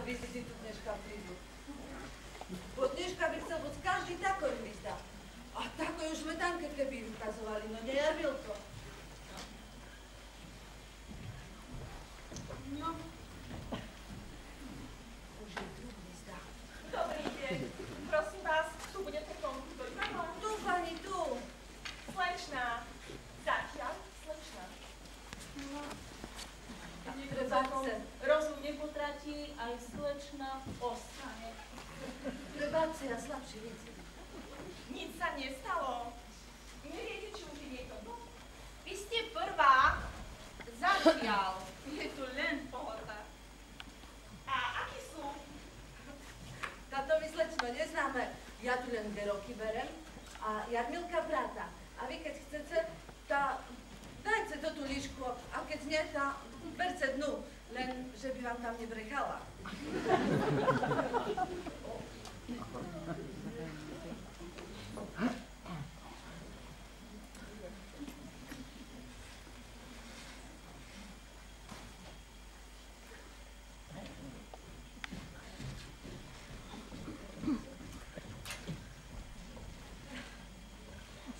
vizity tu dneška prídu. Bo dneška by chcel moc každý takoj hvízda. A takoj už sme tam, keď keby ukazovali, no nie, Jarmilko. No. Už je tu hvízda. Dobrý deň. Prosím vás, tu budete konkurs do divadla? Tu, pani, tu. Slečná. Zatiaľ slečná. No. Zákon rozum nepotratí, aj slečna ostane. Prebáci, ja slabšie veci. Nic sa nestalo. Neviete, či už je niekto dnu? Vy ste prvá. Zatiaľ. Je tu len pohoda. A akí sú? Táto my slečno neznáme. Ja tu len 2 roky berem a Jarmilka brata. A vy keď chcete, dajte to tú líšku a keď nie, berte dnu, len že by vám tam nebrechala.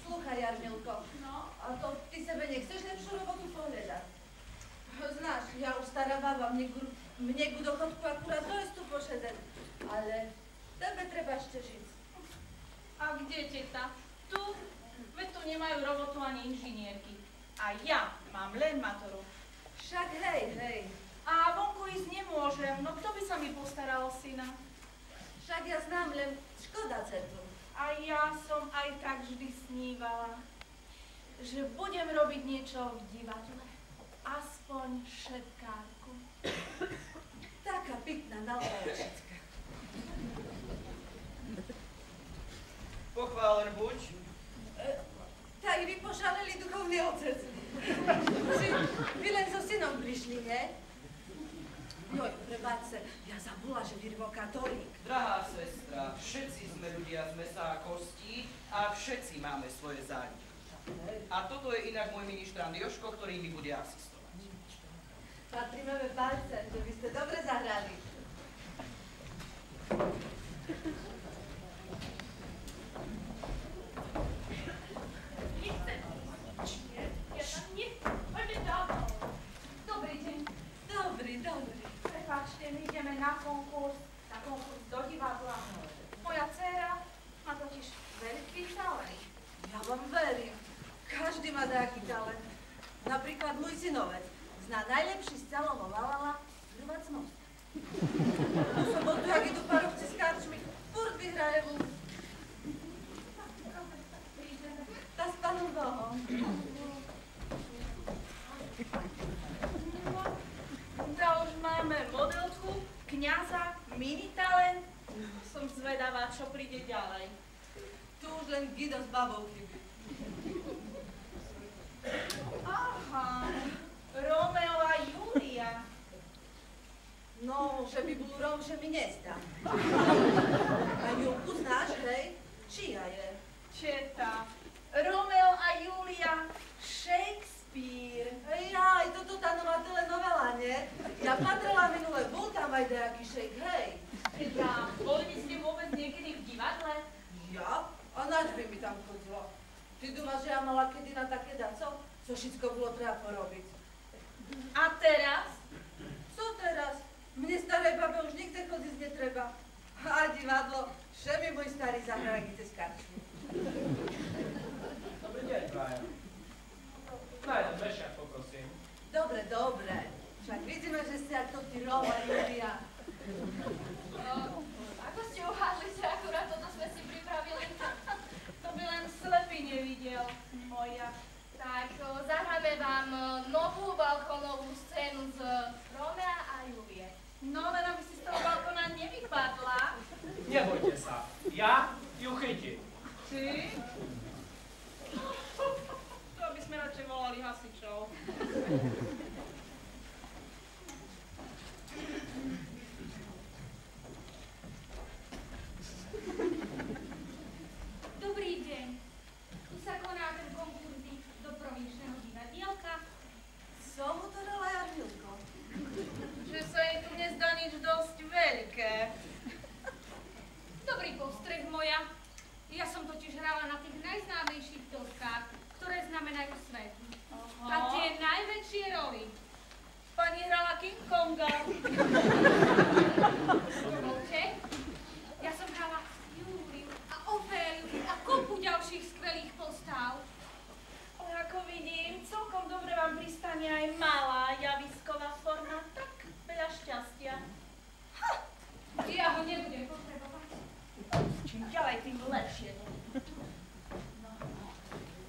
Sluchaj, Jarmilko, No? a to ty sebe nechceš lepšiu robotu pohľadať? Znáš, ja už stará baba, mne do chodku akurát dojsť tu pošedem, ale tebe treba ešte žiť. A kde teta? Tu? Veď tu nemajú robotu ani inžinierky. A ja mám len matoru. Však hej. A vonku ísť nemôžem, no kto by sa mi postaral o syna? Však ja znám, len škoda cetu. A ja som aj tak vždy snívala, že budem robiť niečo v divadle. Aspoň šepkárku. Taká pekná nalaječická. Pochválen buď. Tak vy požalili duchovný otec. Vy len so synom prišli, nie? Joj, prebáčte, ja zabula, že vy vo katolík. Drahá sestra, všetci sme ľudia z mesa a kostí a všetci máme svoje zájmy. A toto je inak môj ministrant Joško, ktorý mi bude asistovať. Patríme palce, že by ste dobre zahrali. Dobrý deň. Dobrý. Prepáčte, my ideme na konkurs do divadla. Moja dcéra má totiž veľký talent. Ja vám verím. Každý má nejaký talent. Napríklad môj synovec zná najlepší z celého Valala zľúvať most. V sobotu, jak idú parovci s karčmi, furt vyhrajú. Tá s pánom Bohom. Tá už máme modelku, kňaza, mini-talent. Som zvedavá, čo príde ďalej. Tu už len Guido s babou chybí. Aha, Romeo a Julia. No, že by bol Rom, že mi nezdá. A Julku znáš, hej? Čia je? Četa. Romeo a Julia, Shakespeare. Jaj, toto tá nová telenovela, nie? Ja patrala minule, bol tam aj nejaký šejk, hej? Ja, boli by ste vôbec niekedy v divadle? Ja? A nač by mi tam chodila? Ty dúmaš, že ja mala kedy na také daco? Co všetko bolo treba porobiť. A teraz? Co teraz? Mne starej babe už nikde chodiť netreba. A divadlo, že mi môj starý zahral cez karčmu. Dobrý deň, prajem. Na jeden vešak, poprosím. Dobre. Však vidíme, že ste ako tí Roma, Julia. Ako ste uhádli, že akurát toto sme si pripravili? To by len slepý nevidel, moja. Tak, zahráme vám novú balkónovú scénu z Romea a Julie. No, len aby si z toho balkóna nevypadla. Nebojte sa, ja ju chytím. Ty? To by sme radšej volali hasičov. Dobrý deň. Tu sa koná ten konkurzík do provinčného divadielka. Co mu to dala Jarmilko? Že sa jej tu nezdá nič dosť veľké. Dobrý postreh moja. Ja som totiž hrala na tých najznámejších doskách, ktoré znamenajú svet. A tie najväčšie roli. Pani hrala King Konga. Dovolte, ja som hrala Júliu a Oféliu a kopu ďalších skvelých postáv. Ako vidím, celkom dobre vám pristane aj malá javisková forma. Tak veľa šťastia. Ja ho nebudem potrebovať. Čím ďalej, tým lepšie.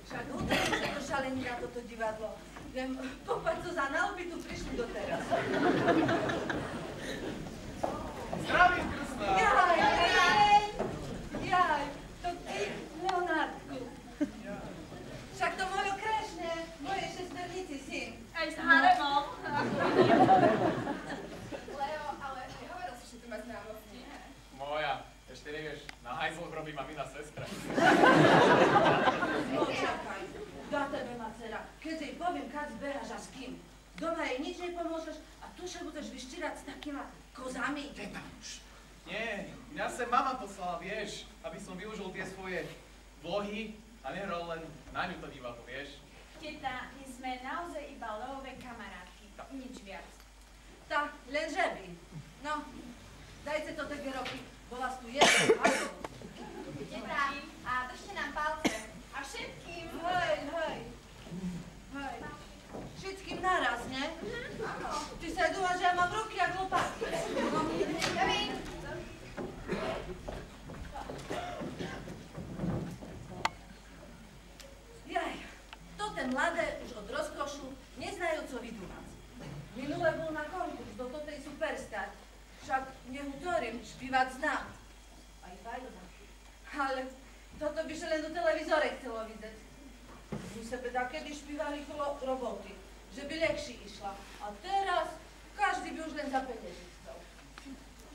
Však utriem sa do šaleníka toto divadlo. Viem, popať co za nálby tu prišli doteraz. Zdravím, krstná! Jaj, to ty, Leonardku. Však to mojo krešne, mojej šesternici syn. Aj s haremom. Leo, ale nehovoril si, že tu má známosti. Moja, ešte nevieš, na hajzloch robí mamina sestra. Počakaj, do tebe ma dcera, keď jej poviem, kad zbehaš a s kým. Doma jej nič nepomôžeš a tu sa budeš vyštírať s takýma kozami. Nie, mňa sem mama poslala, vieš, aby som využil tie svoje vlohy a nehral len na ňu to divadlo, vieš. Teta, my sme naozaj iba Leové kamarátky, nič viac. Tá, lenže by. No, dajte to také roky, bo vás tu jedno hajlo. Teta, a držte nám palce. A všetkým. Hej. Všetkým naraz, ne? Áno. Ty sa dúha, že ja mám ruky jak lopatky. Ja vím. Jaj, to ten mladé už od rozkošu neznajú, co vydúmať. Minule bol na konkurs do totej superstar. Však nehutorím, špívať znám. Aj fajna. Ale toto by sa len do televízore chcelo vidieť. My sebe takedy špívali kolo roboty, že by lekší išla. A teraz každý by už len za peniazy chcel.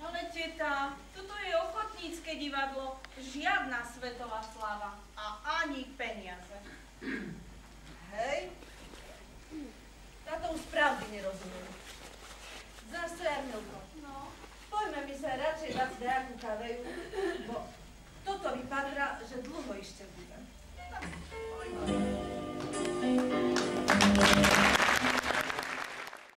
Ale teta, toto je ochotnícke divadlo, žiadna svetová sláva a ani peniaze. Hej? Táto už pravdy nerozumiem.